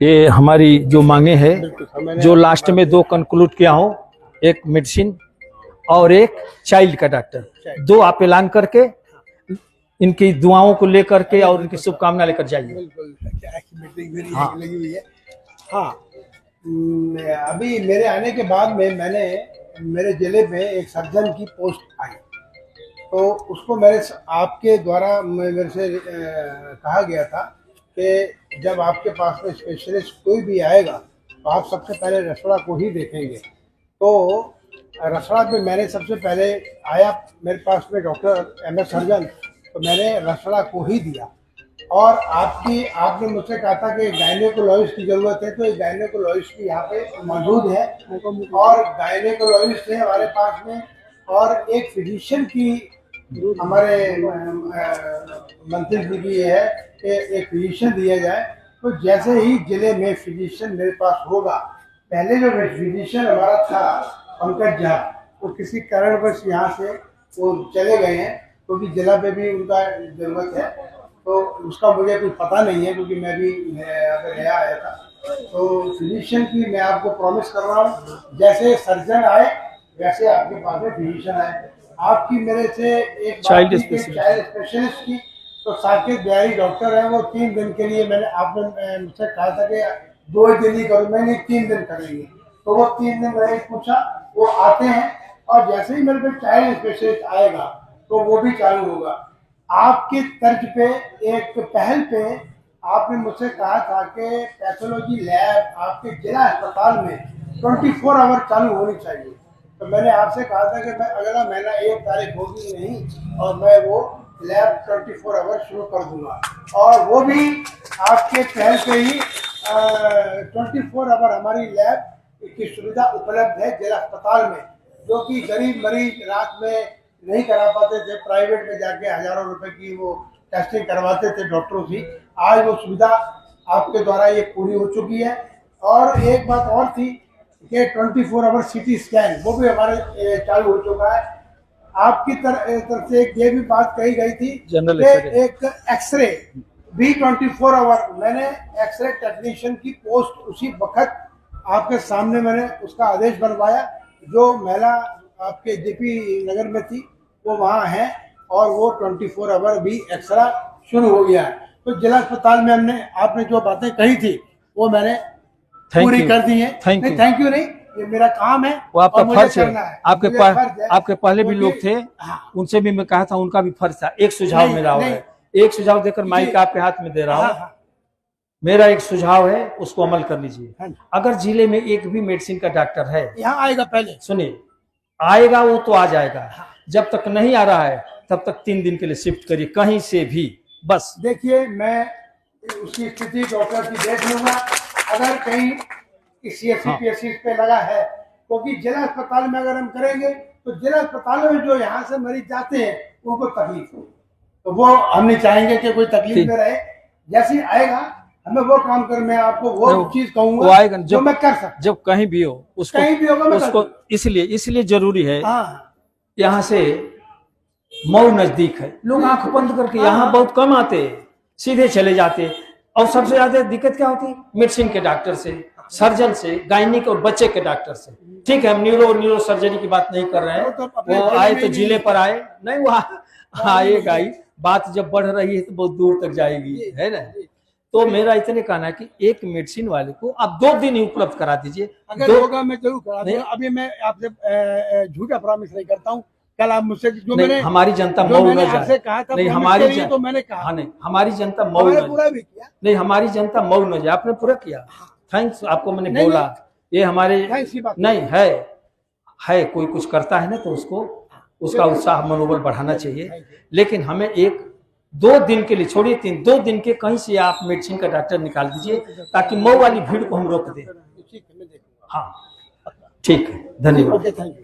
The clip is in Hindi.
ये हमारी जो मांगे है, जो लास्ट में दो कंक्लूड किया हूँ, एक मेडिसिन और एक चाइल्ड का डॉक्टर, दो आप ऐलान करके इनकी दुआओं को लेकर के और इनकी शुभकामना लेकर जाइए। बिल्कुल हाँ। लगी हुई है। हाँ, अभी मेरे आने के बाद में मैंने मेरे जिले में एक सर्जन की पोस्ट आई, तो उसको आपके द्वारा मेरे से कहा गया था कि जब आपके पास में स्पेशलिस्ट कोई भी आएगा तो आप सबसे पहले रसोड़ा को ही देखेंगे। तो रसोड़ा पे मैंने सबसे पहले आया, मेरे पास में डॉक्टर MS सर्जन, तो मैंने रसोड़ा को ही दिया। और आपने मुझसे कहा था कि गायनेकोलॉजिस्ट की ज़रूरत है, तो एक गायनेकोलॉजिस्ट भी यहाँ पे मौजूद है और गायनेकोलॉजिस्ट है हमारे पास में, और एक फिजिशियन की हमारे मंत्री जी की है कि एक फिजिशियन दिया जाए। तो जैसे ही जिले में फिजिशियन मेरे पास होगा, पहले जो फिजिशियन हमारा था पंकज झा, वो किसी कारणवश यहाँ से वो चले गए हैं, क्योंकि जिला पे भी उनका जरूरत है, तो उसका मुझे कुछ पता नहीं है क्योंकि मैं भी अगर नया आया था। तो फिजिशियन की मैं आपको प्रॉमिस कर रहा हूँ, जैसे सर्जन आए वैसे आपके पास में फिजिशियन आए। आपकी मेरे से एक चाइल्ड स्पेशलिस्ट की, तो साकेत बिहारी डॉक्टर है, वो 3 दिन के लिए आपने मुझसे कहा था कि 2 दिन ही करूँ, मैंने 3 दिन करेंगे, तो वो 3 दिन मैंने पूछा, वो आते हैं। और जैसे ही मेरे पे चाइल्ड स्पेशलिस्ट आएगा तो वो भी चालू होगा। आपके तर्ज पे एक पहल पे आपने मुझसे कहा था कि पैथोलॉजी लैब आपके जिला अस्पताल में 24 आवर चालू होनी चाहिए। तो मैंने आपसे कहा था कि मैं अगला महीना 1 तारीख होगी नहीं और मैं वो लैब 24 आवर शुरू कर दूंगा, और वो भी आपके पहल पे ही 24 आवर हमारी लैब की सुविधा उपलब्ध है जिला अस्पताल में, जो कि गरीब मरीज रात में नहीं करा पाते थे, प्राइवेट में जाके हजारों रुपए की वो टेस्टिंग करवाते थे डॉक्टरों की। आज वो सुविधा आपके द्वारा ये पूरी हो चुकी है। और एक बात और थी कि 24 आवर CT स्कैन वो भी हमारे चालू हो चुका है। आपकी तरफ से ये भी बात कही गई थी कि एक एक्सरे भी 24 आवर, मैंने एक्सरे टेक्नीशियन की पोस्ट उसी वक्त आपके सामने मैंने उसका आदेश बनवाया। जो महिला आपके JP नगर में थी वो वहाँ है, और वो 24 आवर भी एक्सरा शुरू हो गया है। तो जिला अस्पताल में आपने जो बातें कही थी वो मैंने पूरी कर दी है। थैंक यू नहीं, ये मेरा काम है, वो आपका फर्ज है। आपके पहले भी लोग थे, उनसे भी मैं कहा था, उनका भी फर्ज था। एक सुझाव मेरा है, एक सुझाव देकर माइक आपके हाथ में दे रहा हूँ। मेरा एक सुझाव है, उसको अमल कर लीजिए। अगर जिले में एक भी मेडिसिन का डॉक्टर है, यहाँ आएगा, पहले सुनिए, आएगा वो तो आ जाएगा, जब तक नहीं आ रहा है तब तक 3 दिन के लिए शिफ्ट करिए कहीं से भी। बस देखिए, मैं उसकी स्थिति डॉक्टर की देख लूंगा, अगर कहीं CSC PSC पे लगा है, क्योंकि जिला अस्पताल में अगर हम करेंगे तो जिला अस्पतालों में जो यहाँ से मरीज जाते हैं उनको तकलीफ हो, तो वो हम नहीं चाहेंगे कि कोई तकलीफ में रहे। जैसे आएगा हमें वो काम कर, मैं आपको वो चीज कहूंगा जो मैं कर सकता। जब कहीं भी हो उसको, कहीं भी होगा उसको इसलिए जरूरी है। यहाँ से मऊ नजदीक है, लोग आंख बंद करके यहाँ बहुत कम आते, सीधे चले जाते। और सबसे ज्यादा दिक्कत क्या होती है? मेडिसिन के डॉक्टर से, सर्जन से, गायनिक और बच्चे के डॉक्टर से। ठीक है, हम न्यूरो सर्जरी की बात नहीं कर रहे हैं, वो आए तो जिले पर आए, नहीं वो आएगा ही। बात जब बढ़ रही है तो बहुत दूर तक जाएगी, है ना। तो मेरा इतने कहना है कि एक मेडिसिन वाले को आप 2 दिन ही उपलब्ध करा दीजिए। अगर होगा मैं जरूर करा दूंगा। अभी मैं आपसे झूठा प्रॉमिस नहीं करता हूँ। कल आप मुझसे जो मैंने हमारी जनता मऊ न जाए, कहा था नहीं हमारी तो मैंने कहा, नहीं हमारी जनता मऊ न पूरा भी किया, नहीं हमारी जनता मऊ न जाए, आपने पूरा किया। थैंक्स, आपको मैंने बोला ये हमारे नहीं है कोई कुछ करता है ना तो उसका उत्साह मनोबल बढ़ाना चाहिए। लेकिन हमें 1-2 दिन के लिए छोड़िए, 2 दिन के कहीं से आप मेडिसिन का डॉक्टर निकाल दीजिए, ताकि मऊ वाली भीड़ को हम रोक दें। हाँ ठीक है, धन्यवाद।